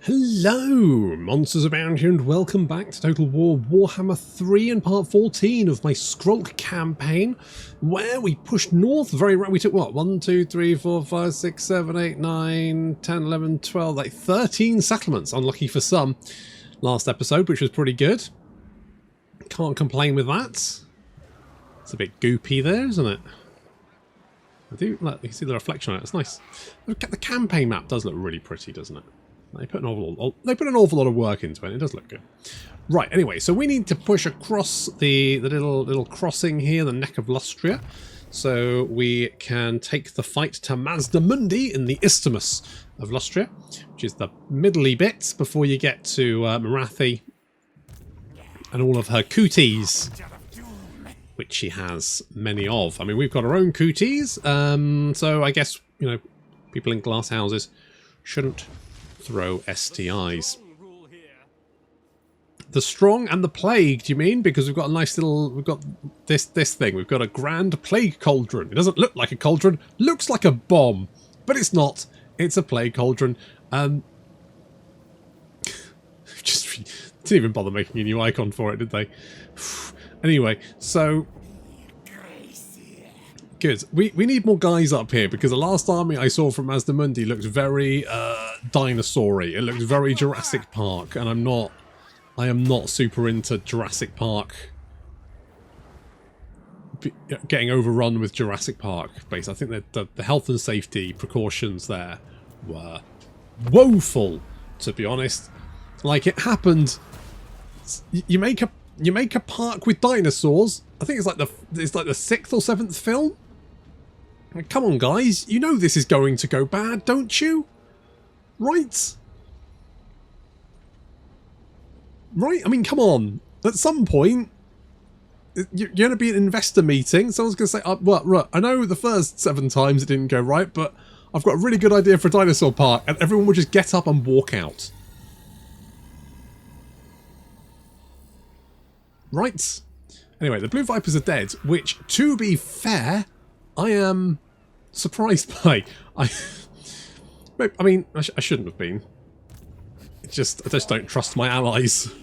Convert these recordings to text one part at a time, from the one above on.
Hello, monsters abound here, and welcome back to Total War Warhammer 3 and part 14 of my Skrolk campaign, where we pushed north very right. We took what? 1, 2, 3, 4, 5, 6, 7, 8, 9, 10, 11, 12, like 13 settlements, unlucky for some, last episode, which was pretty good. Can't complain with that. It's a bit goopy there, isn't it? I do, look, you see the reflection on it, it's nice. Look at the campaign map, does look really pretty, doesn't it? They put an awful lot of work into it. It does look good. Right, anyway, so we need to push across the little crossing here, the neck of Lustria, so we can take the fight to Mazdamundi in the Isthmus of Lustria, which is the middly bit before you get to Marathi and all of her cooties, which she has many of. I mean, we've got our own cooties, so I guess, you know, people in glass houses shouldn't throw STIs. The strong and the plague, do you mean? Because we've got a nice little, we've got this thing. We've got a grand plague cauldron. It doesn't look like a cauldron, looks like a bomb, but it's not. It's a plague cauldron. Just didn't even bother making a new icon for it, did they? Anyway, so good. We need more guys up here, because the last army I saw from Mazdamundi looked very dinosaur-y. It looked very Jurassic Park, and I am not super into Jurassic Park getting overrun with Jurassic Park base. I think that the health and safety precautions there were woeful, to be honest. Like, it happened. You make a park with dinosaurs. I think it's like the 6th or 7th film. Like, come on, guys, you know this is going to go bad, don't you? Right? Right? I mean, come on. At some point, you're going to be an investor meeting. Someone's going to say, well, right, I know the first 7 times it didn't go right, but I've got a really good idea for a dinosaur park. And everyone will just get up and walk out. Right? Anyway, the Blue Vipers are dead, which, to be fair, I am surprised by. I mean, I shouldn't have been. I just don't trust my allies.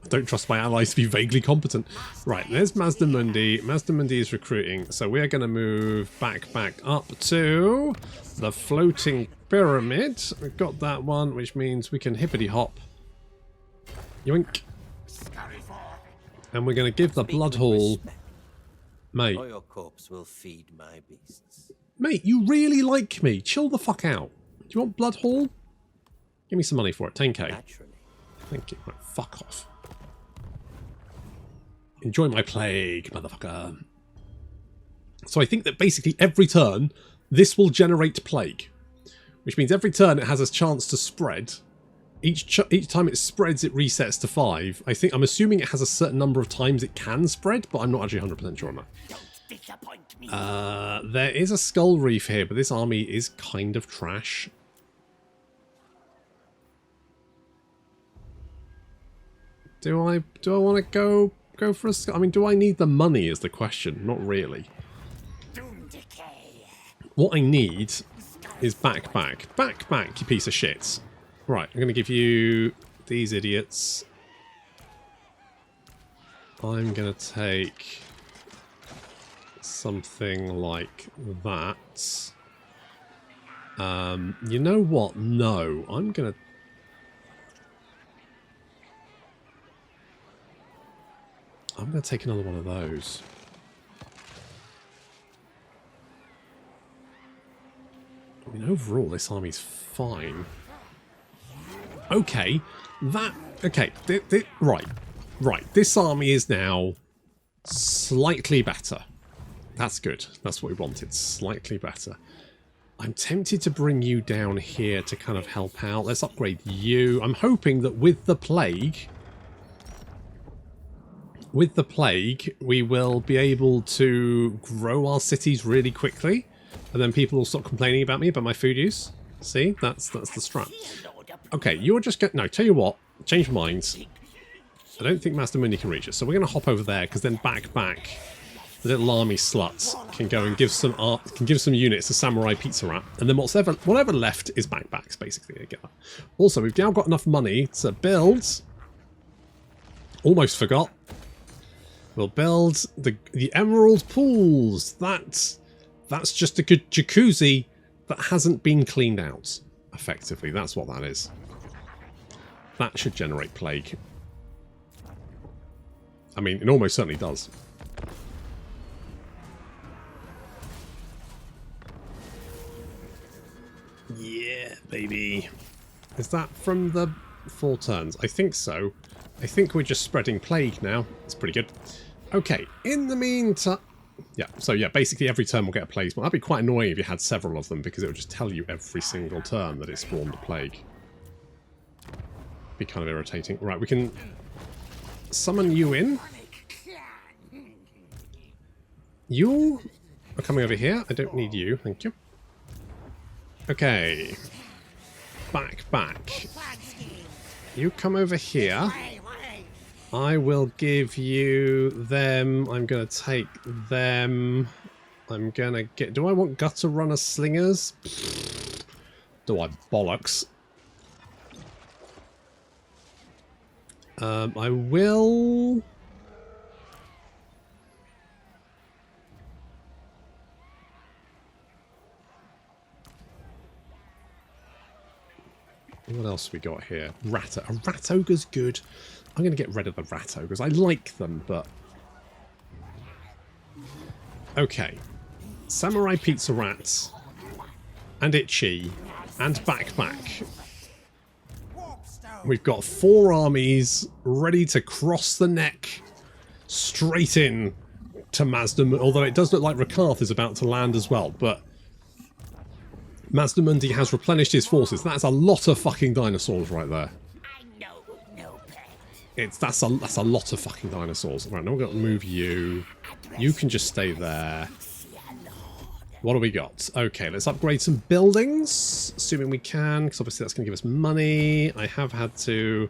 I don't trust my allies to be vaguely competent. Right, there's Mazdamundi. Mazdamundi is recruiting, so we are going to move back up to the floating pyramid. We've got that one, which means we can hippity hop. Yoink. And we're going to give the blood hall, mate. Or your corpse will feed my beasts. Mate, you really like me. Chill the fuck out. Do you want blood hall? Give me some money for it. 10k. Naturally. Thank you. Right, fuck off. Enjoy my plague, motherfucker. So I think that basically every turn, this will generate plague, which means every turn it has a chance to spread. Each time it spreads, it resets to 5. I'm assuming it has a certain number of times it can spread, but I'm not actually 100% sure on that. There is a skull reef here, but this army is kind of trash. Do I want to go for a skull? I mean, do I need the money is the question. Not really. What I need is back, you piece of shit. Right, I'm going to give you these idiots. I'm going to take something like that. You know what? No, I'm going to take another one of those. I mean, overall, this army's fine. Okay, right. This army is now slightly better. That's good. That's what we wanted. Slightly better. I'm tempted to bring you down here to kind of help out. Let's upgrade you. I'm hoping that with the plague, we will be able to grow our cities really quickly, and then people will stop complaining about me about my food use. See, that's the strat. Okay, you're just going... No, tell you what. Change minds. I don't think Mazdamundi can reach us, so we're going to hop over there, because then back the little army sluts can go and give some units to Samurai Pizza Rat, and then whatever left is backbacks, basically. Again. Also, we've now got enough money to build. Almost forgot. We'll build the Emerald Pools. That's just a good jacuzzi that hasn't been cleaned out. Effectively, that's what that is. That should generate plague. I mean, it almost certainly does. Yeah, baby. Is that from the 4 turns? I think so. I think we're just spreading plague now. It's pretty good. Okay, in the meantime... Yeah, so yeah, basically every turn we'll get a plague spawn. That'd be quite annoying if you had several of them, because it would just tell you every single turn that it spawned a plague. Be kind of irritating. Right, we can summon you in. You are coming over here. I don't need you, thank you. Okay. Back. You come over here. I will give you them. I'm going to take them. I'm going to get... Do I want gutter runner slingers? Do I bollocks? I will... What else we got here? A rat ogre's good. I'm going to get rid of the rat ogres. I like them, but... Okay. Samurai Pizza Rats. And Itchy. And Backback. We've got 4 armies ready to cross the neck straight in to Mazdamundi. Although it does look like Rakarth is about to land as well, but... Mazdamundi has replenished his forces. That's a lot of fucking dinosaurs right there. That's a lot of fucking dinosaurs. Right, now we're going to move you. You can just stay there. What do we got? Okay, let's upgrade some buildings, assuming we can, because obviously that's going to give us money. I have had to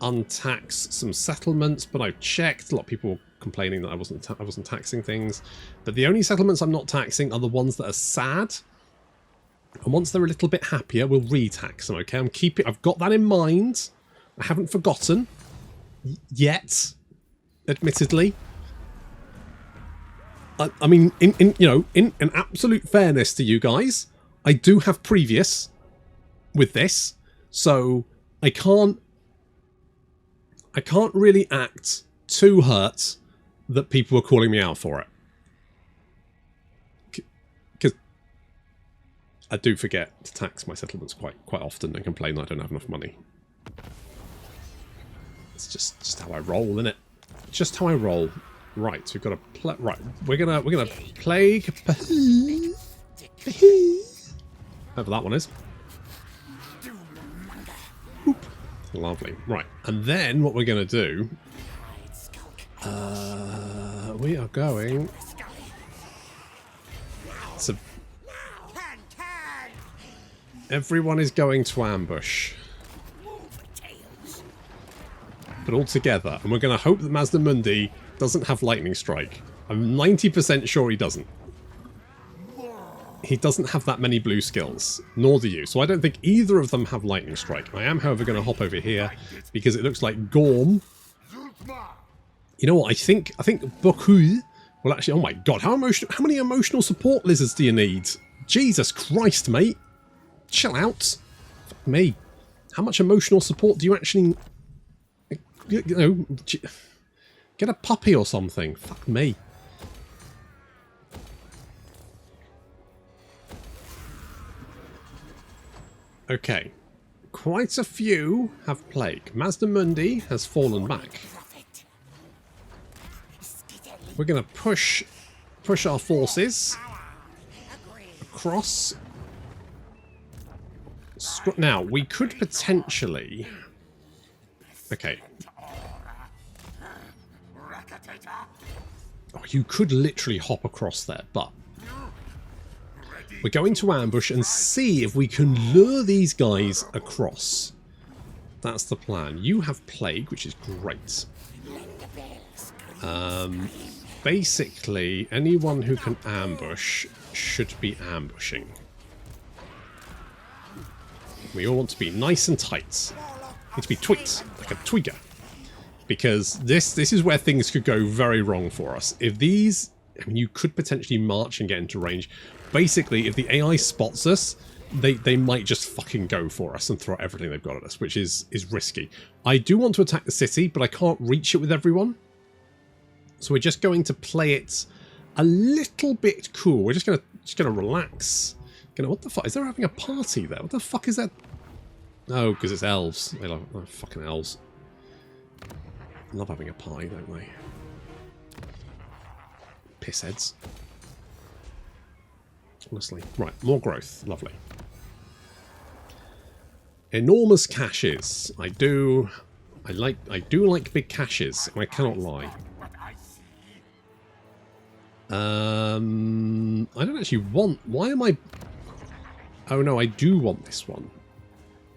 untax some settlements, but I've checked. A lot of people were complaining that I wasn't taxing things, but the only settlements I'm not taxing are the ones that are sad. And once they're a little bit happier, we'll re-tax them. Okay, I've got that in mind. I haven't forgotten yet, admittedly. I mean, in absolute fairness to you guys, I do have previous with this, so I can't really act too hurt that people are calling me out for it. Because I do forget to tax my settlements quite often and complain that I don't have enough money. It's just how I roll, isn't it? Just how I roll. Right, we've got to right. We're gonna plague. Whatever that one is. Oop. Lovely. Right, and then what we're gonna do? We are going to. Everyone is going to ambush. But all together, and we're going to hope that Mazdamundi doesn't have lightning strike. I'm 90% sure he doesn't. He doesn't have that many blue skills, nor do you. So I don't think either of them have lightning strike. I am, however, going to hop over here because it looks like Gorm. You know what? I think Boku will actually. Oh my god! How many emotional support lizards do you need? Jesus Christ, mate! Chill out. Fuck me. How much emotional support do you actually? You know, get a puppy or something. Fuck me. Okay. Quite a few have plague. Mazdamundi has fallen back. We're going to push our forces across. Now, we could potentially... Okay. Oh, you could literally hop across there, but we're going to ambush and see if we can lure these guys across. That's the plan. You have plague, which is great. basically anyone who can ambush should be ambushing. We all want to be nice and tight. Need to be tweaked, like a twigger. Because this is where things could go very wrong for us. If these... I mean, you could potentially march and get into range. Basically, if the AI spots us, they might just fucking go for us and throw everything they've got at us, which is risky. I do want to attack the city, but I can't reach it with everyone. So we're just going to play it a little bit cool. We're just gonna relax. What the fuck? Is there having a party there? What the fuck is that? Oh, because it's elves. They love fucking elves. Love having a pie, don't they? Pissheads. Honestly. Right, more growth. Lovely. Enormous caches. I do like big caches, and I cannot lie. I don't actually want... Why am I... Oh no, I do want this one.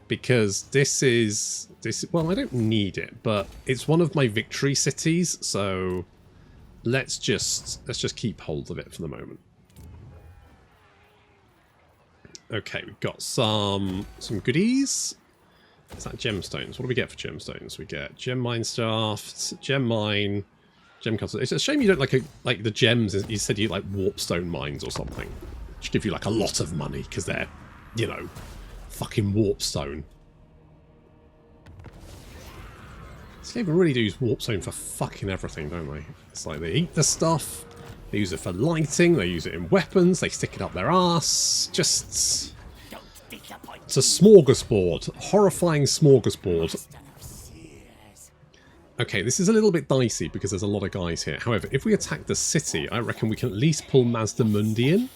Because this is... Well, I don't need it, but it's one of my victory cities, so let's just keep hold of it for the moment. Okay, we've got some goodies. Is that gemstones? What do we get for gemstones? We get gem mine shafts, gem mine, gem cutters. It's a shame you don't like the gems. You said you like warpstone mines or something, which give you like a lot of money because they're, you know, fucking warpstone. This game really do use warpstone for fucking everything, don't they? It's like they eat the stuff, they use it for lighting, they use it in weapons, they stick it up their ass. Just... It's a smorgasbord. Horrifying smorgasbord. Okay, this is a little bit dicey because there's a lot of guys here. However, if we attack the city, I reckon we can at least pull Mazdamundi in.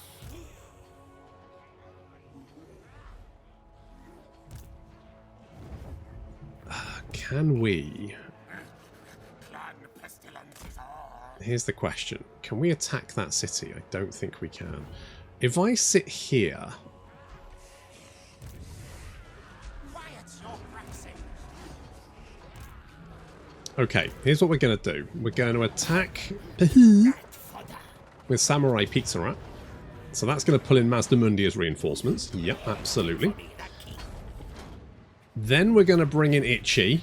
Can we... Here's the question. Can we attack that city? I don't think we can. If I sit here... Okay, here's what we're going to do. We're going to attack with Samurai Pizza Rat. So that's going to pull in Mazdamundi as reinforcements. Yep, absolutely. Then we're going to bring in Itchy.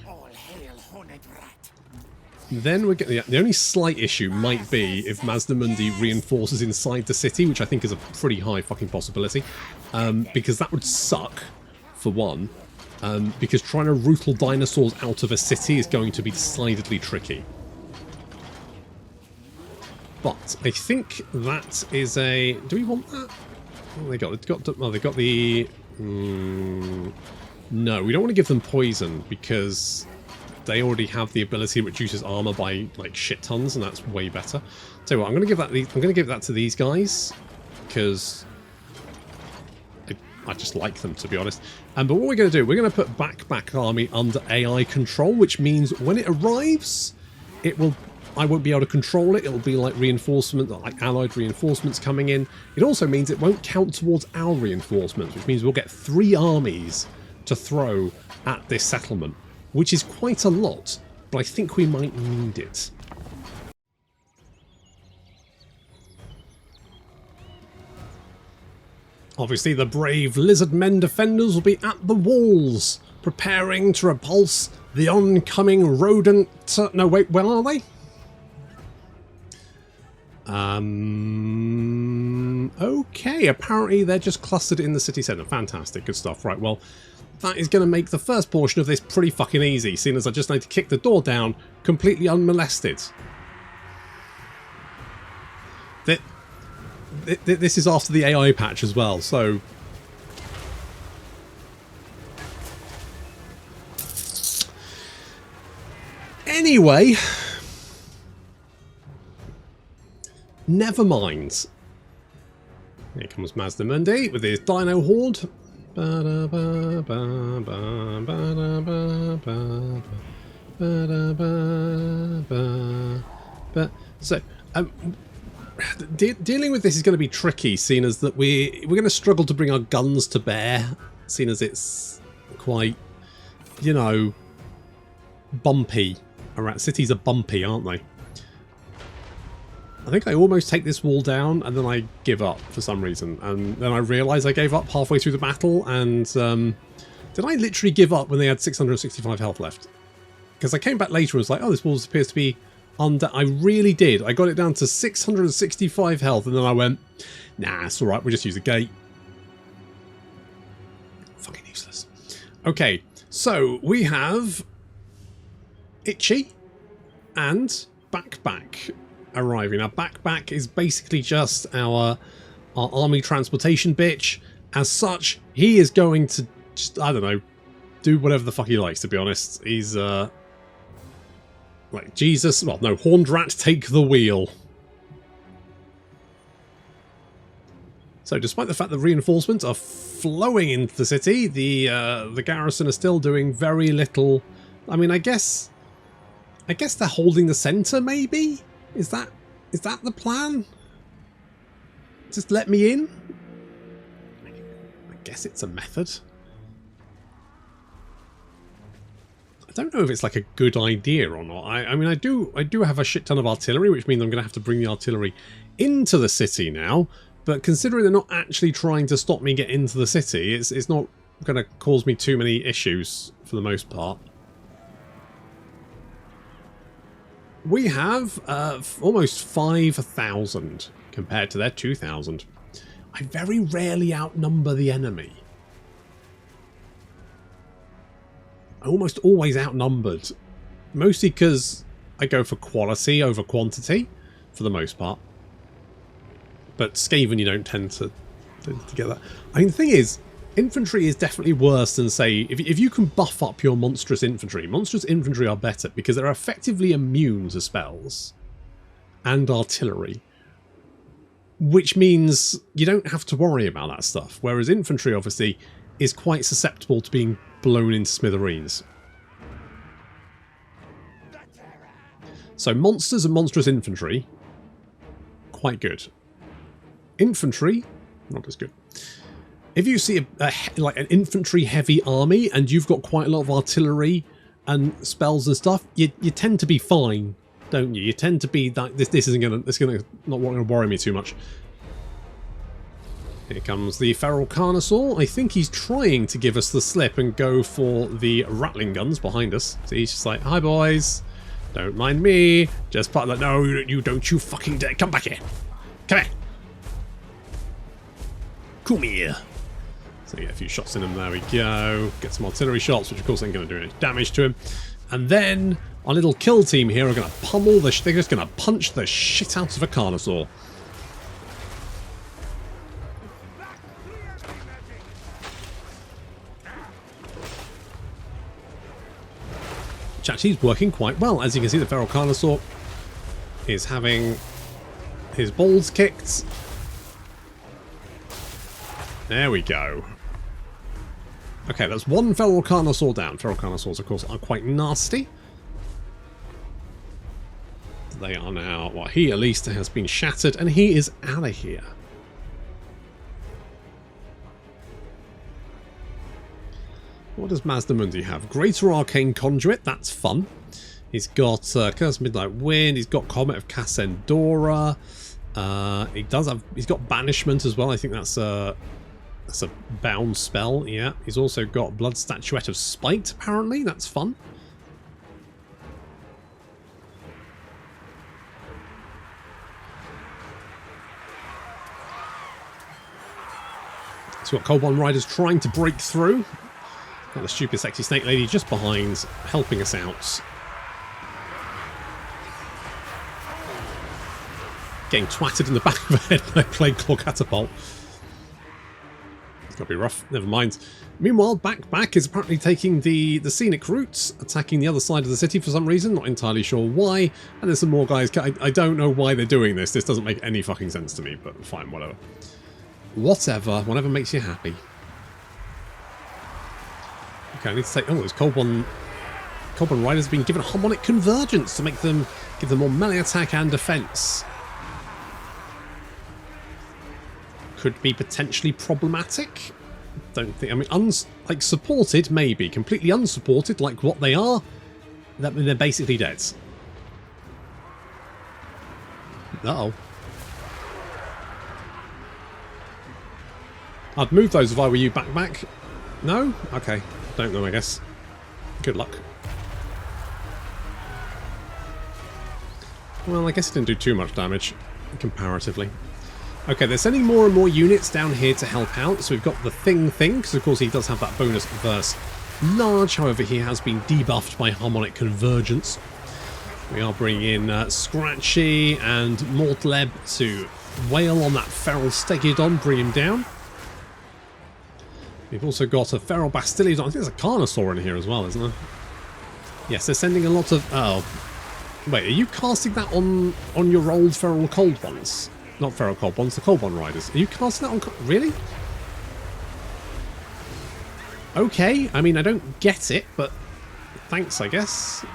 Then we're getting... The only slight issue might be if Mazdamundi reinforces inside the city, which I think is a pretty high fucking possibility. Because that would suck, for one. Because trying to rootle dinosaurs out of a city is going to be decidedly tricky. But I think that is a... Do we want that? Oh, they got the... No, we don't want to give them poison because they already have the ability that reduces armor by like shit tons, and that's way better. Tell you what, I'm going to give that to these guys because I just like them, to be honest. But what we're going to do, we're going to put Backpack Army under AI control, which means when it arrives, I won't be able to control it. It'll be like reinforcement, like allied reinforcements coming in. It also means it won't count towards our reinforcements, which means we'll get 3 armies to throw at this settlement, which is quite a lot, but I think we might need it. Obviously, the brave lizard men defenders will be at the walls, preparing to repulse the oncoming rodent... No, wait, where are they? Okay, apparently they're just clustered in the city centre. Fantastic, good stuff. Right, well, that is going to make the first portion of this pretty fucking easy, seeing as I just need to kick the door down completely unmolested. This is after the AI patch as well, so... Anyway... Never mind. Here comes Mazdamundi with his Dino Horde. So, dealing with this is going to be tricky, seeing as that we're going to struggle to bring our guns to bear, seeing as it's quite, you know, bumpy. Cities are bumpy, aren't they? I think I almost take this wall down and then I give up for some reason. And then I realise I gave up halfway through the battle. And did I literally give up when they had 665 health left? Because I came back later and was like, oh, this wall appears to be under... I really did. I got it down to 665 health and then I went, nah, it's alright, we'll just use the gate. Fucking useless. Okay, so we have Itchy and Backpack arriving. Now, Backpack is basically just our army transportation bitch. As such, he is going to just, I don't know, do whatever the fuck he likes, to be honest. He's, like, Jesus. Well, no, Horned Rat, take the wheel. So, despite the fact that reinforcements are flowing into the city, the garrison are still doing very little. I mean, I guess they're holding the centre, maybe? Is that the plan? Just let me in? I guess it's a method. I don't know if it's like a good idea or not. I mean, I do have a shit ton of artillery, which means I'm going to have to bring the artillery into the city now. But considering they're not actually trying to stop me getting into the city, it's not going to cause me too many issues for the most part. We have almost 5,000 compared to their 2,000. I very rarely outnumber the enemy. I'm almost always outnumbered. Mostly because I go for quality over quantity, for the most part. But Skaven, you don't tend to get that. I mean, the thing is, infantry is definitely worse than, say, if you can buff up your monstrous infantry are better because they're effectively immune to spells and artillery, which means you don't have to worry about that stuff, whereas infantry obviously is quite susceptible to being blown into smithereens. So monsters and monstrous infantry, quite good. Infantry, not as good. If you see like an infantry heavy army and you've got quite a lot of artillery and spells and stuff, you tend to be fine, don't you? You tend to be like this isn't gonna not worry me too much. Here comes the Feral Carnosaur. I think he's trying to give us the slip and go for the Rattling guns behind us. So he's just like, hi boys, don't mind me. Just part of that. No, you don't you fucking dare. Come back here. Come here. Come here. So get a few shots in him, there we go. Get some artillery shots, which of course ain't going to do any damage to him. And then our little kill team here are going to pummel the they're just going to punch the shit out of a Carnosaur. Which actually is working quite well. As you can see, the Feral Carnosaur is having his balls kicked. There we go. Okay, that's one Feral Carnosaur down. Feral Carnosaurs, of course, are quite nasty. They are now... well, he at least has been shattered, and he is out of here. What does Mazdamundi have? Greater Arcane Conduit, that's fun. He's got Curse Midnight Wind, he's got Comet of Cassandora. He's got Banishment as well. I think that's a bound spell, yeah. He's also got Blood Statuette of Spite, apparently. That's fun. So we've got Cold One Riders trying to break through. Got the stupid sexy snake lady just behind, helping us out. Getting twatted in the back of the head by a Plague Claw Catapult. It's got to be rough. Never mind. Meanwhile, Backpack is apparently taking the scenic routes, attacking the other side of the city for some reason. Not entirely sure why. And there's some more guys. I don't know why they're doing this. This doesn't make any fucking sense to me, but fine, whatever. Whatever makes you happy. Okay, I need to take... oh, this Cold One Riders have been given harmonic convergence to give them more melee attack and defense. Could be potentially problematic. Don't think... I mean, like, supported, maybe. Completely unsupported, like what they are, they're basically dead. Uh-oh. I'd move those if I were you. Back. No? Okay. Don't know, I guess. Good luck. Well, I guess it didn't do too much damage, comparatively. Okay, they're sending more and more units down here to help out. So we've got the thing, because of course he does have that bonus verse large. However, he has been debuffed by harmonic convergence. We are bringing in Scratchy and Mortleb to wail on that feral Stegodon, bring him down. We've also got a feral Pestilens. I think there's a Carnosaur in here as well, isn't there? Yes, they're sending a lot of... Oh. Wait, are you casting that on your old feral cold ones? Not feral cold ones, the cold one riders. Are you casting that on... Really? Okay, I mean, I don't get it, but thanks, I guess.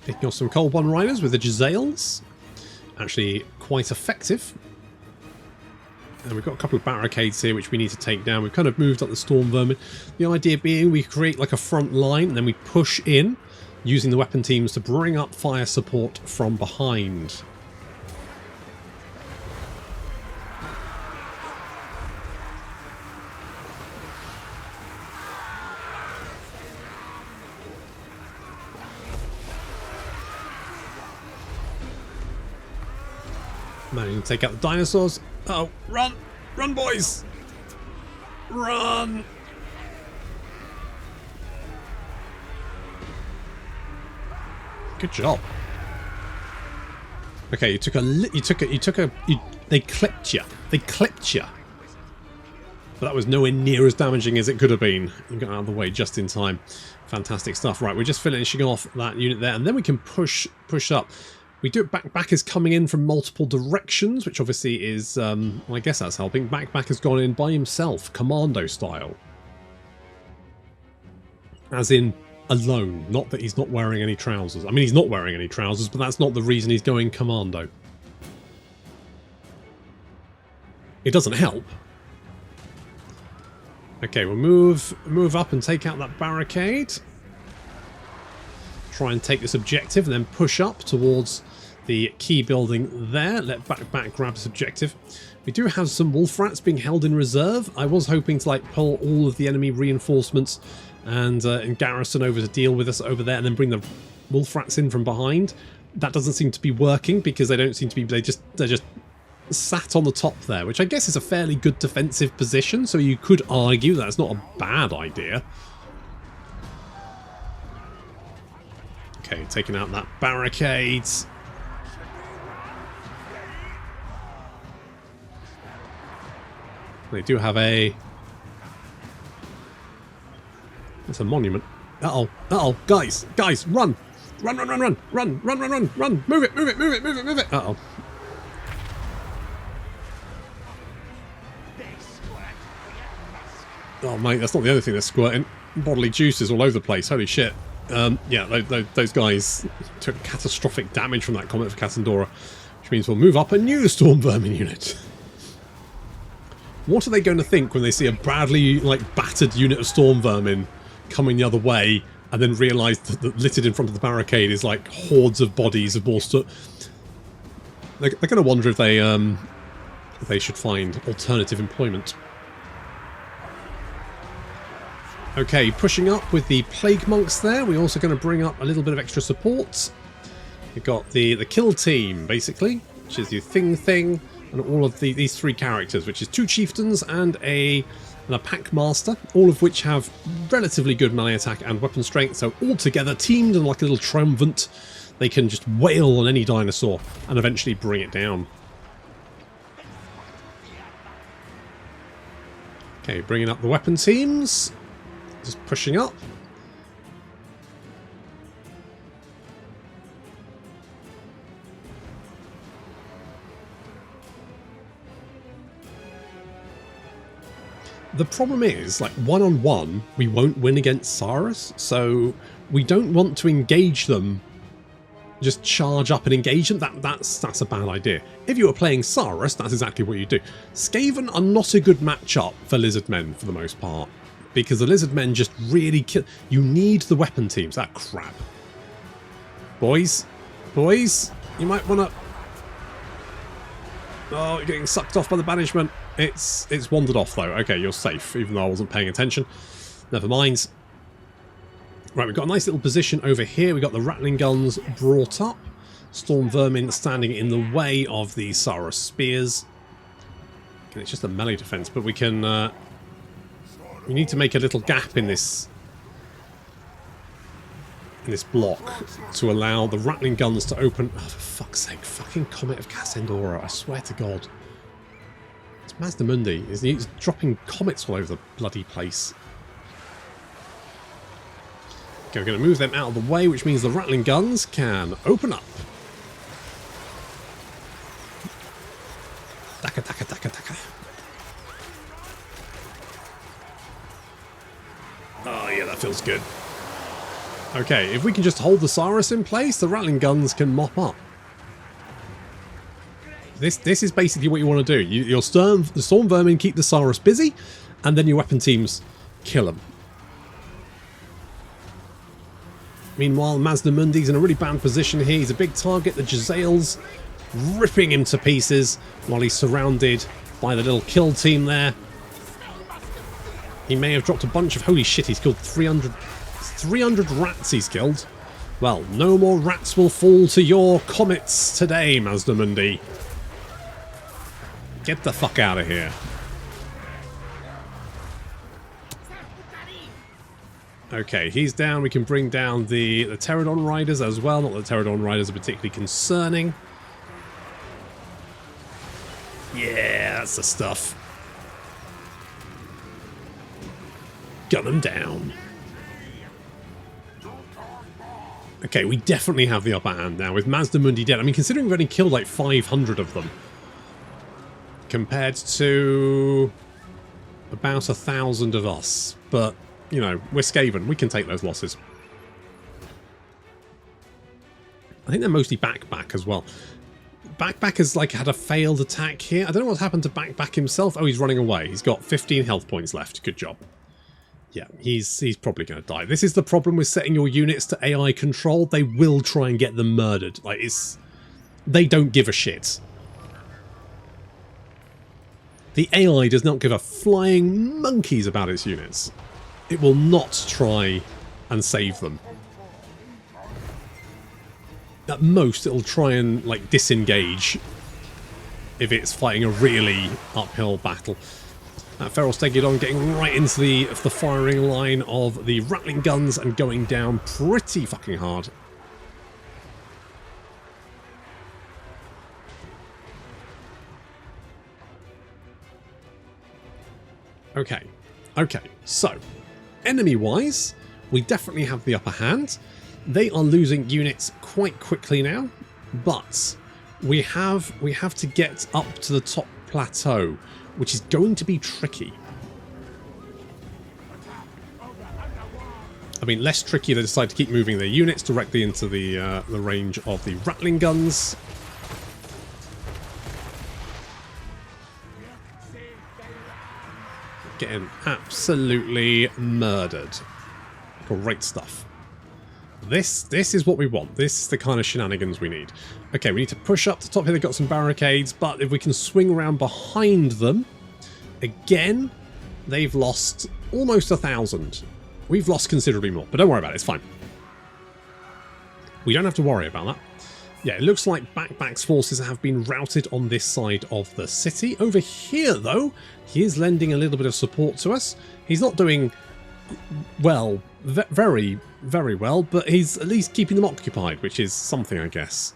Picking off some cold one riders with the Giselles. Actually quite effective. And we've got a couple of barricades here which we need to take down. We've kind of moved up the storm vermin. The idea being we create like a front line and then we push in using the weapon teams to bring up fire support from behind. Managing to take out the dinosaurs. Uh-oh, run! Run, boys! Run! Good job. Okay, they clipped you. They clipped you. But that was nowhere near as damaging as it could have been. You got out of the way just in time. Fantastic stuff. Right, we're just finishing off that unit there, and then we can push up. We do it. Back is coming in from multiple directions, which obviously is, well, I guess that's helping. Back has gone in by himself, commando style. As in, alone. Not that he's not wearing any trousers. I mean, he's not wearing any trousers, but that's not the reason he's going commando. It doesn't help. Okay, we'll move up and take out that barricade. Try and take this objective and then push up towards the key building there. Let back grab this objective. We do have some wolf rats being held in reserve. I was hoping to like pull all of the enemy reinforcements and garrison over to deal with us over there and then bring the wolf rats in from behind. That doesn't seem to be working because they don't seem to be, they're just sat on the top there, which I guess is a fairly good defensive position, so you could argue that's not a bad idea. Okay, taking out that barricades. They do have a... It's a monument. Uh-oh, uh-oh, guys, run! Run! Move it! Uh-oh. Oh, mate, that's not the other thing that's squirting. Bodily juices all over the place, holy shit. Yeah, those guys took catastrophic damage from that Comet of Cassandora, which means we'll move up a new Storm Vermin unit. What are they going to think when they see a badly, battered unit of Storm Vermin coming the other way and then realise that littered in front of the barricade is hordes of bodies of more stuff? They're going to wonder if they should find alternative employment. Okay, pushing up with the Plague Monks there. We're also going to bring up a little bit of extra support. We've got the kill team, basically, which is your thing, and all of these three characters, which is 2 chieftains and a pack master, all of which have relatively good melee attack and weapon strength. So all together, teamed and like a little triumvirate, they can just wail on any dinosaur and eventually bring it down. Okay, bringing up the weapon teams. Just pushing up. The problem is, one-on-one, we won't win against Saurus, so we don't want to engage them, just charge up and engage them. That's a bad idea. If you were playing Saurus, that's exactly what you do. Skaven are not a good matchup for lizard men, for the most part. because the lizard men just really kill. You need the weapon teams. That crap. Boys, you might want to. Oh, you're getting sucked off by the banishment. It's wandered off though. Okay, you're safe, even though I wasn't paying attention. Never mind. Right, we've got a nice little position over here. We've got the rattling guns brought up. Storm vermin standing in the way of the Saurus spears. Okay, it's just a melee defense, but we can. We need to make a little gap in this block to allow the rattling guns to open. Oh, for fuck's sake! Fucking Comet of Cassandora! I swear to God. It's Mazdamundi. He's dropping comets all over the bloody place. Okay, we're going to move them out of the way, which means the rattling guns can open up. Daka, daka, daka, daka. Oh, yeah, that feels good. Okay, if we can just hold the Saurus in place, the rattling guns can mop up. This is basically what you want to do. The storm vermin keep the Saurus busy, and then your weapon teams kill them. Meanwhile, Mazdamundi's in a really bad position here. He's a big target. The Jezzail's ripping him to pieces while he's surrounded by the little kill team there. He may have dropped a bunch of... Holy shit, he's killed 300 rats he's killed. Well, no more rats will fall to your comets today, Mazdamundi. Get the fuck out of here. Okay, he's down. We can bring down the Pterodon Riders as well. Not that the Pterodon Riders are particularly concerning. Yeah, that's the stuff. Gun them down. Okay, we definitely have the upper hand now with Mazdamundi dead. I mean, considering we've only killed like 500 of them, compared to about 1,000 of us. But, you know, we're Skaven. We can take those losses. I think they're mostly Backback as well. Backback has like had a failed attack here. I don't know what's happened to Backback himself. Oh, he's running away. He's got 15 health points left. Good job. Yeah, he's probably going to die. This is the problem with setting your units to AI control. They will try and get them murdered. Like, they don't give a shit. The AI does not give a flying monkeys about its units. It will not try and save them. At most, it'll try and like disengage if it's fighting a really uphill battle. Feral Stegodon getting right into the firing line of the rattling guns and going down pretty fucking hard. Okay, so enemy-wise, we definitely have the upper hand. They are losing units quite quickly now, but we have to get up to the top plateau, which is going to be tricky. I mean, less tricky. They decide to keep moving their units directly into the range of the rattling guns. Getting absolutely murdered. Great stuff. This is what we want. This is the kind of shenanigans we need. Okay, we need to push up the top here. They've got some barricades, but if we can swing around behind them, again, they've lost almost 1,000. We've lost considerably more, but don't worry about it. It's fine. We don't have to worry about that. Yeah, it looks like Backback's forces have been routed on this side of the city. Over here, though, he is lending a little bit of support to us. He's not doing well, very, very well, but he's at least keeping them occupied, which is something, I guess.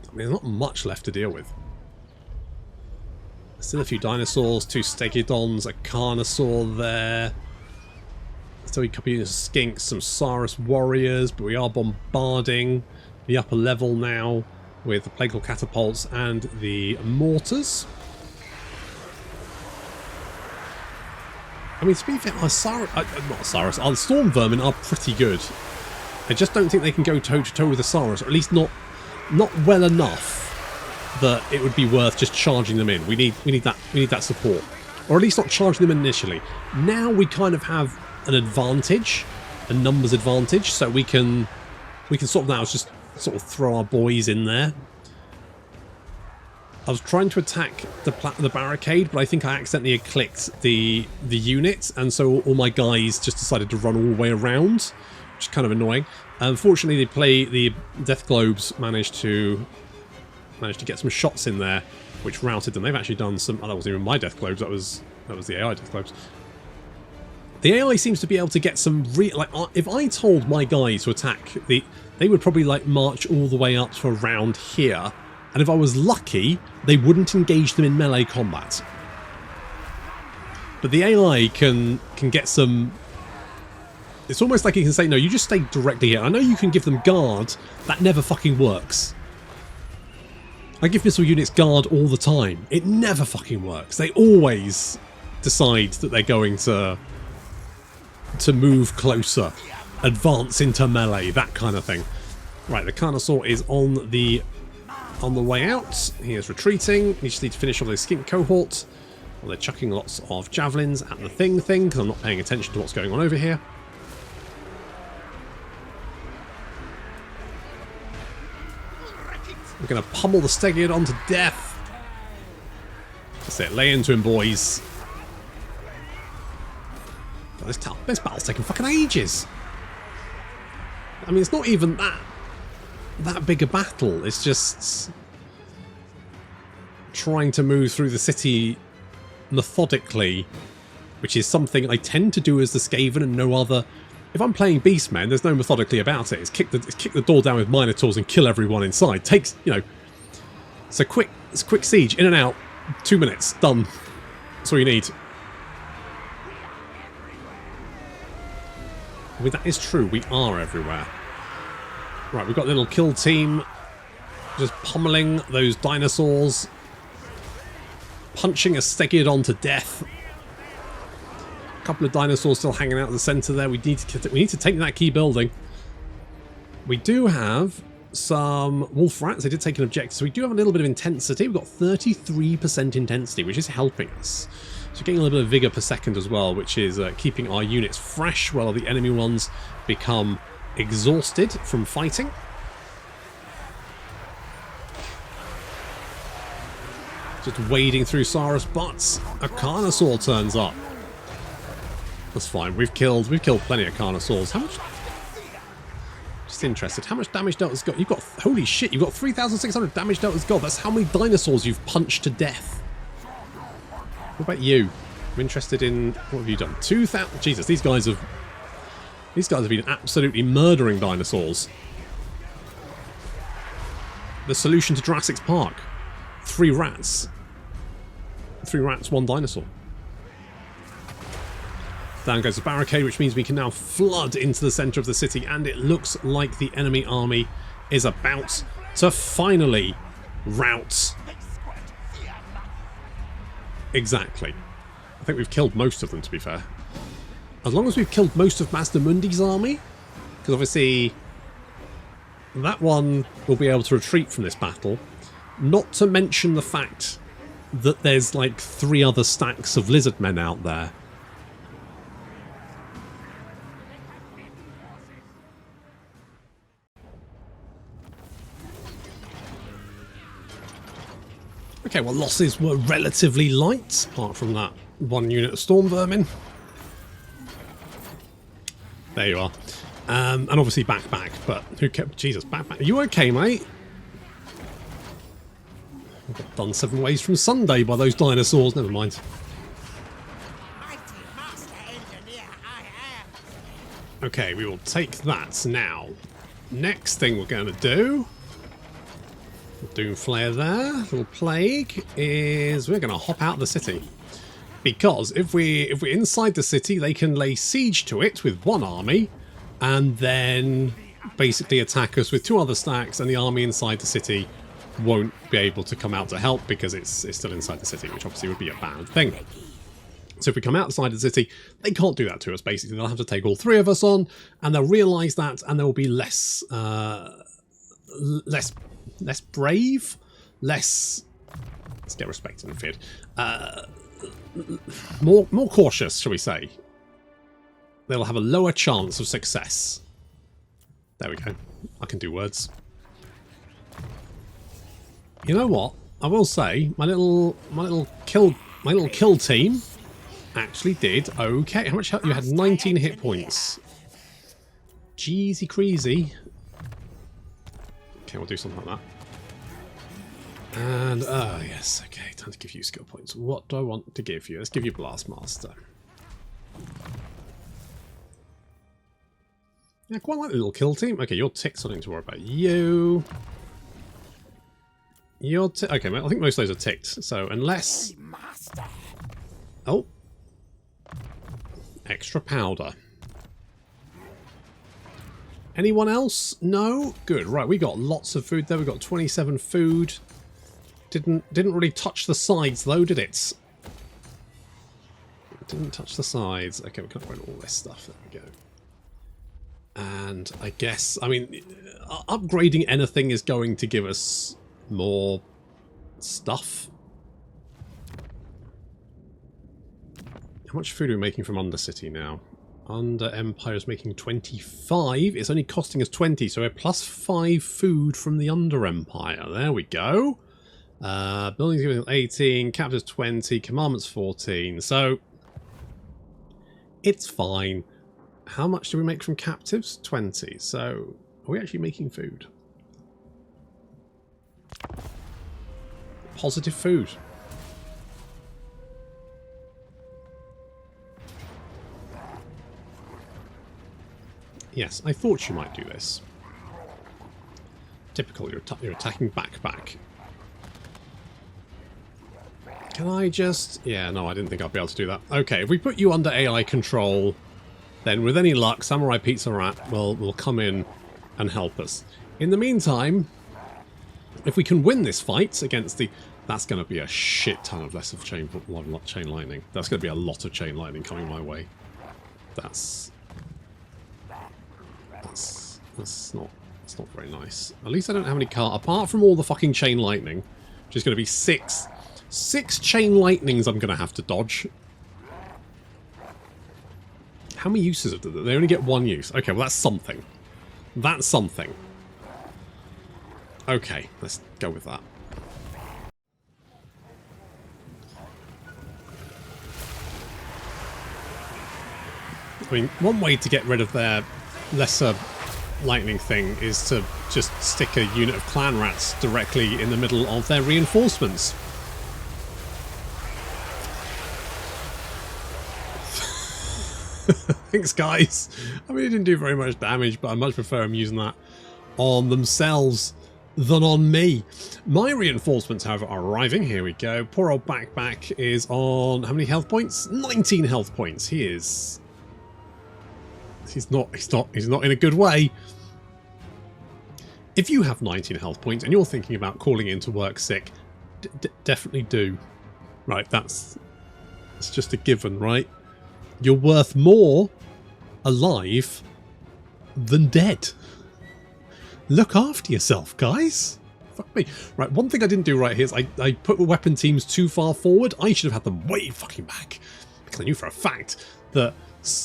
I mean, there's not much left to deal with. Still a few dinosaurs, 2 Stegodons, a Carnosaur there. Still a couple of skinks, some Saurus warriors, but we are bombarding the upper level now with the plagal catapults and the mortars. I mean, to be fair, our Storm Vermin are pretty good. I just don't think they can go toe-to-toe with the Saurus, or at least not well enough that it would be worth just charging them in. We need that support, or at least not charging them initially. Now we kind of have an advantage, a numbers advantage, so we can sort of now just sort of throw our boys in there. I was trying to attack the barricade, but I think I accidentally clicked the unit, and so all my guys just decided to run all the way around, which is kind of annoying. Unfortunately, the Death Globes managed to get some shots in there, which routed them. They've actually done some. Oh, that wasn't even my Death Globes. That was the AI Death Globes. The AI seems to be able to get some like. If I told my guys to attack they would probably like march all the way up to around here, and if I was lucky, they wouldn't engage them in melee combat. But the AI can get some. It's almost like it can say, no, you just stay directly here. I know you can give them guard. That never fucking works. I give missile units guard all the time. It never fucking works. They always decide that they're going to move closer, advance into melee, that kind of thing. Right, the Carnosaur is on the way out. He is retreating. You just need to finish off the skink cohort. Well, they're chucking lots of javelins at the thing, because I'm not paying attention to what's going on over here. We're going to pummel the Stegiodon to death. That's it. Lay into him, boys. God, this battle's taking fucking ages. I mean, it's not even that big a battle. It's just trying to move through the city methodically, which is something I tend to do as the Skaven and no other. If I'm playing Beastmen, there's no methodically about it. It's kick the door down with Minotaurs and kill everyone inside. Takes, you know, it's a quick siege, in and out, 2 minutes, done. That's all you need. I mean, that is true. We are everywhere. Right, we've got a little kill team just pummeling those dinosaurs, punching a Stegiodon to death. Couple of dinosaurs still hanging out at the centre there. We need to take that key building. We do have some wolf rats. They did take an objective, so we do have a little bit of intensity. We've got 33% intensity, which is helping us. So getting a little bit of vigour per second as well, which is keeping our units fresh while the enemy ones become exhausted from fighting. Just wading through Sarah's butts. A Carnosaur turns up. That's fine. We've killed plenty of Carnosaurs. How much? Just interested. How much damage Delta's got? You've got, holy shit, you've got 3,600 damage Delta's got. That's how many dinosaurs you've punched to death. What about you? I'm interested in, what have you done? 2,000. Jesus, these guys have been absolutely murdering dinosaurs. The solution to Jurassic Park. 3 rats. 3 rats, 1 dinosaur. Down goes the barricade, which means we can now flood into the centre of the city, and it looks like the enemy army is about to finally rout. Exactly. I think we've killed most of them, to be fair. As long as we've killed most of Mazdamundi's army, because obviously that one will be able to retreat from this battle, not to mention the fact that there's like 3 other stacks of lizard men out there. Okay, well, losses were relatively light, apart from that 1 unit of storm vermin. There you are. And obviously back, but who kept... Jesus, back. Are you okay, mate? I got done 7 ways from Sunday by those dinosaurs. Never mind. Okay, we will take that now. Next thing we're going to do... Doomflare there, little plague, is we're going to hop out of the city. Because if we're inside the city, they can lay siege to it with 1 army, and then basically attack us with 2 other stacks, and the army inside the city won't be able to come out to help because it's still inside the city, which obviously would be a bad thing. So if we come outside of the city, they can't do that to us, basically. They'll have to take all 3 of us on, and they'll realise that, and there will be less brave, less... Let's get respected and feared. More cautious, shall we say. They'll have a lower chance of success. There we go. I can do words. You know what? I will say my little kill team actually did okay. How much health? You had 19 hit points. Jeezy crazy. Okay, we'll do something like that. And yes, okay, time to give you skill points. What do I want to give you? Let's give you Blastmaster. Yeah, quite like the little kill team. Okay, you're ticked, so I don't need to worry about you. You're okay, I think most of those are ticked. So unless... Oh. Extra powder. Anyone else? No? Good. Right, we got lots of food there. We got 27 food. Didn't really touch the sides though, did it? Didn't touch the sides. Okay, we can upgrade all this stuff. There we go. And I guess, I mean, upgrading anything is going to give us more stuff. How much food are we making from Undercity now? Under Empire is making 25. It's only costing us 20, so we're plus 5 food from the Under Empire. There we go. Buildings giving 18, captives 20, commandments 14. So it's fine. How much do we make from captives? 20. So are we actually making food? Positive food. Yes, I thought you might do this. Typical, you're attacking back. Can I just... Yeah, no, I didn't think I'd be able to do that. Okay, if we put you under AI control, then with any luck, Samurai Pizza Rat will come in and help us. In the meantime, if we can win this fight against the... That's going to be a shit ton of less of chain lightning. That's going to be a lot of chain lightning coming my way. That's not very nice. At least I don't have any car apart from all the fucking chain lightning, which is going to be six chain lightnings I'm going to have to dodge. How many uses of them? They only get one use. Okay, well that's something. That's something. Okay, let's go with that. I mean, one way to get rid of their lesser lightning thing is to just stick a unit of clan rats directly in the middle of their reinforcements. Thanks, guys. I mean, it didn't do very much damage, but I much prefer them using that on themselves than on me. My reinforcements, however, are arriving. Here we go. Poor old Backback is on how many health points? 19 health points. He is... He's not in a good way. If you have 19 health points and you're thinking about calling in to work sick, definitely do. Right, that's just a given, right? You're worth more alive than dead. Look after yourself, guys. Fuck me. Right, one thing I didn't do right here is I put the weapon teams too far forward. I should have had them way fucking back. Because I knew for a fact that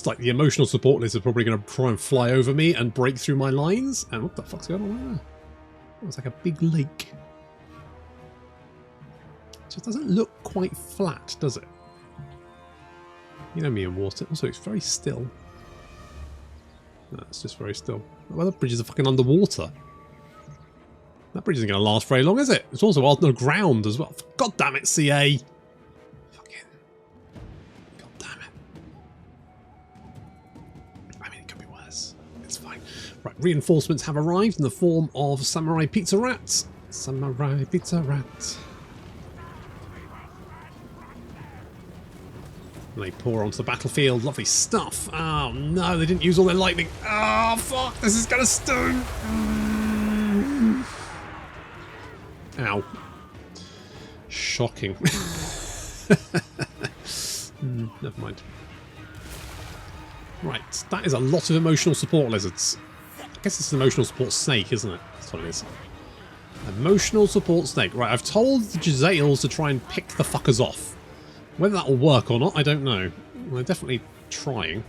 like the emotional support lizard are probably going to try and fly over me and break through my lines. And what the fuck's going on there? It was like a big lake. It just doesn't look quite flat, does it? You know me and water. Also, it's very still. No, it's just very still. Well, the bridges are fucking underwater. That bridge isn't going to last very long, is it? It's also underground as well. God damn it, CA. Fucking. God damn it. I mean, it could be worse. It's fine. Right, reinforcements have arrived in the form of Samurai Pizza Rats. Samurai Pizza Rat. They pour onto the battlefield. Lovely stuff. Oh no, they didn't use all their lightning. Oh fuck, this is gonna stone. Ow. Shocking. Never mind. Right, that is a lot of emotional support lizards. I guess it's an emotional support snake, isn't it? That's what it is. Emotional support snake. Right, I've told the Jezzails to try and pick the fuckers off. Whether that'll work or not, I don't know. They're definitely trying.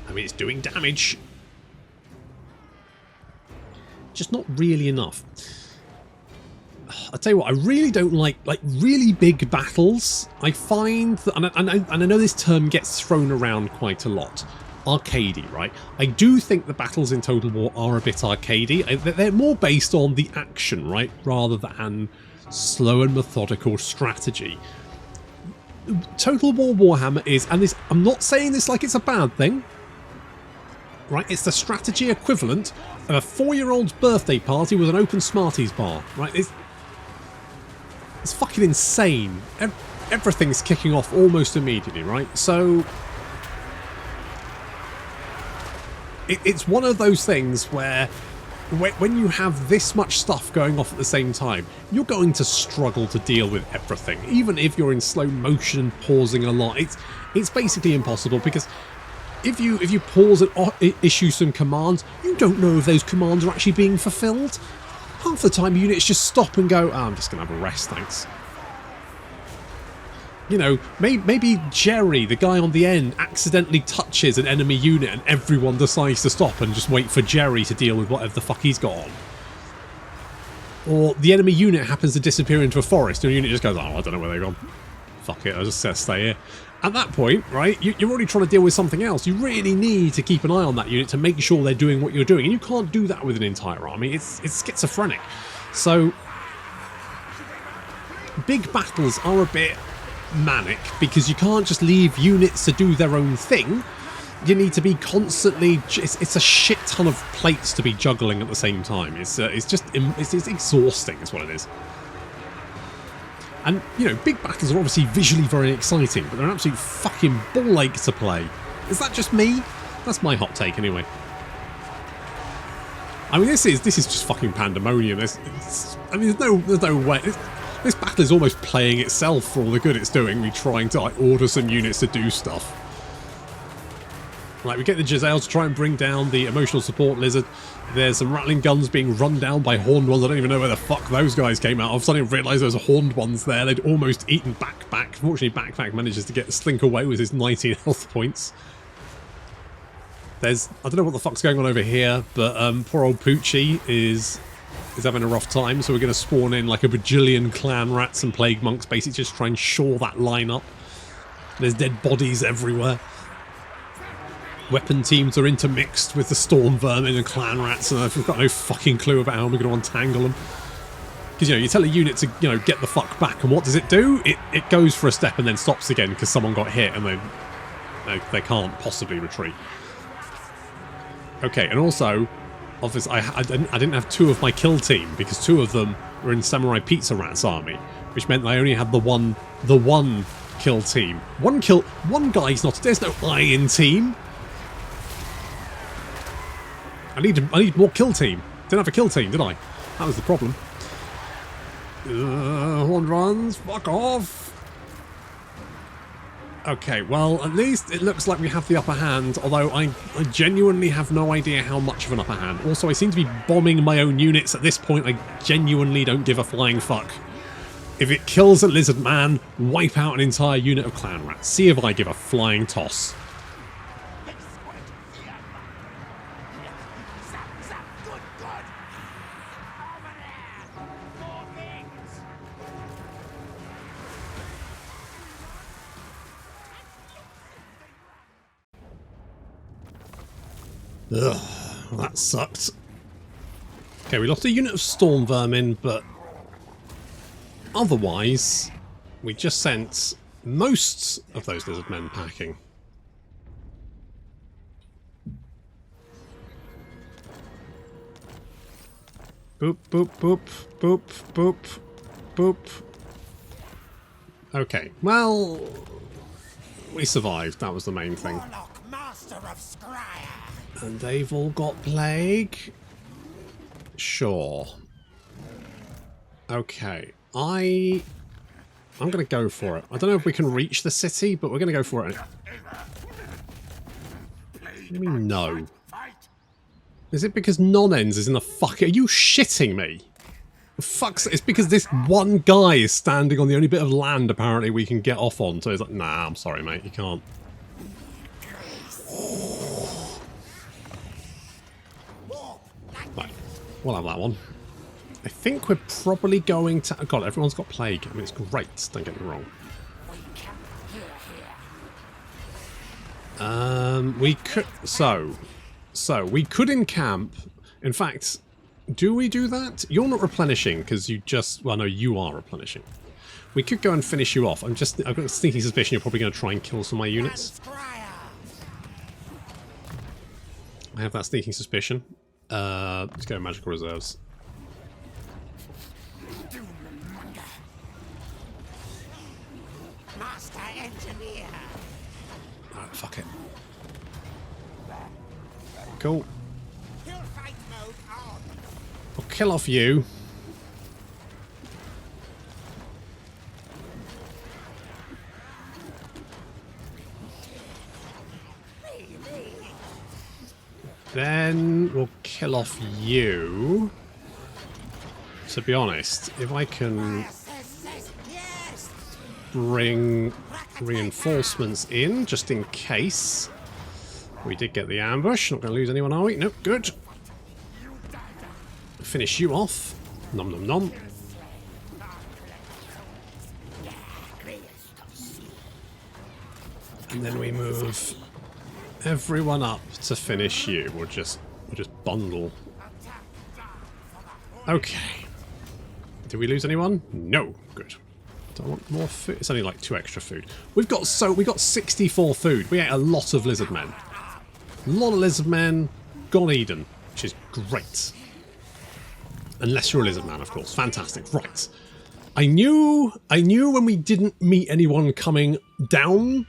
I mean, it's doing damage. Just not really enough. I'll tell you what, I really don't like really big battles. I find that, and I know this term gets thrown around quite a lot, arcadey, right? I do think the battles in Total War are a bit arcadey. They're more based on the action, right, rather than slow and methodical strategy. Total War Warhammer is, and this, I'm not saying this like it's a bad thing, right? It's the strategy equivalent of a 4-year-old's birthday party with an open Smarties bar, right? It's fucking insane. Everything's kicking off almost immediately, right? So it's one of those things where when you have this much stuff going off at the same time, you're going to struggle to deal with everything. Even if you're in slow motion and pausing a lot, it's basically impossible, because if you pause and issue some commands, you don't know if those commands are actually being fulfilled. Half the time units just stop and go, oh, I'm just going to have a rest, thanks. You know, maybe Jerry, the guy on the end, accidentally touches an enemy unit and everyone decides to stop and just wait for Jerry to deal with whatever the fuck he's got on. Or the enemy unit happens to disappear into a forest and the unit just goes, oh, I don't know where they've gone. Fuck it, I'll just stay here. At that point, right, you're already trying to deal with something else. You really need to keep an eye on that unit to make sure they're doing what you're doing. And you can't do that with an entire army. It's schizophrenic. So, big battles are a bit manic, because you can't just leave units to do their own thing. You need to be constantly, it's a shit ton of plates to be juggling at the same time. It's exhausting is what it is. And, you know, big battles are obviously visually very exciting, but they're an absolute fucking ball ache to play. Is that just me? That's my hot take anyway. I mean, this is just fucking pandemonium. I mean, there's no way. This battle is almost playing itself for all the good it's doing. Me trying to like order some units to do stuff. Like, we get the Jezzail to try and bring down the emotional support lizard. There's some rattling guns being run down by horned ones. I don't even know where the fuck those guys came out of. Suddenly realised there was horned ones there. They'd almost eaten Backpack. Fortunately, Backpack manages to slink away with his 19 health points. I don't know what the fuck's going on over here, but poor old Poochie is having a rough time. So we're going to spawn in like a bajillion clan rats and plague monks, basically just try and shore that line up. There's dead bodies everywhere. Weapon teams are intermixed with the storm vermin and clan rats, and I've got no fucking clue about how we're going to untangle them. Because, you know, you tell a unit to, you know, get the fuck back, and what does it do? It goes for a step and then stops again because someone got hit and they can't possibly retreat. Okay, and also, obviously, I didn't have 2 of my kill team because 2 of them were in Samurai Pizza Rat's army, which meant I only had the one kill team. One guy's not. There's no I in team. I need more kill team. Didn't have a kill team, did I? That was the problem. Horned runs, fuck off. Okay, well, at least it looks like we have the upper hand, although I genuinely have no idea how much of an upper hand. Also, I seem to be bombing my own units at this point. I genuinely don't give a flying fuck. If it kills a lizard man, wipe out an entire unit of clan rats. See if I give a flying toss. Ugh, that sucked. Okay, we lost a unit of storm vermin, but otherwise, we just sent most of those lizard men packing. Boop, boop, boop, boop, boop, boop. Okay, well, we survived. That was the main thing. And they've all got plague? Sure. Okay, I'm going to go for it. I don't know if we can reach the city, but we're going to go for it. What do you mean, no? Is it because non-ends is in the fuck? Are you shitting me? Fuck's, it's because this one guy is standing on the only bit of land apparently we can get off on. So it's like, nah, I'm sorry, mate, you can't. Right, we'll have that one. I think we're probably going to... God, everyone's got plague. I mean, it's great, don't get me wrong. We could... So, we could encamp. In fact, do we do that? You're not replenishing, because you just... Well, no, you are replenishing. We could go and finish you off. I've got a sneaky suspicion you're probably going to try and kill some of my units. I have that sneaking suspicion. Let's go magical reserves. Alright, fuck it. Cool. I'll kill off you. Then we'll kill off you. To be honest, if I can bring reinforcements in, just in case. We did get the ambush. Not going to lose anyone, are we? Nope, good. Finish you off. Nom nom nom. And then we move everyone up to finish you. We'll just bundle. Okay. Did we lose anyone? No. Good. Do I want more food? It's only like 2 extra food. We got 64 food. We ate a lot of lizard men. A lot of lizard men. Gone Eden, which is great. Unless you're a lizard man, of course. Fantastic. Right. I knew when we didn't meet anyone coming down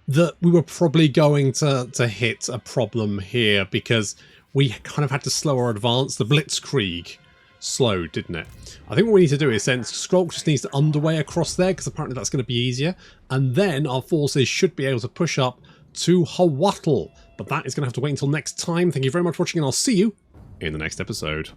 that we were probably going to hit a problem here because we kind of had to slow our advance. The Blitzkrieg slowed, didn't it? I think what we need to do is send Skrolk just needs to underway across there because apparently that's going to be easier. And then our forces should be able to push up to Hawatl. But that is going to have to wait until next time. Thank you very much for watching and I'll see you in the next episode.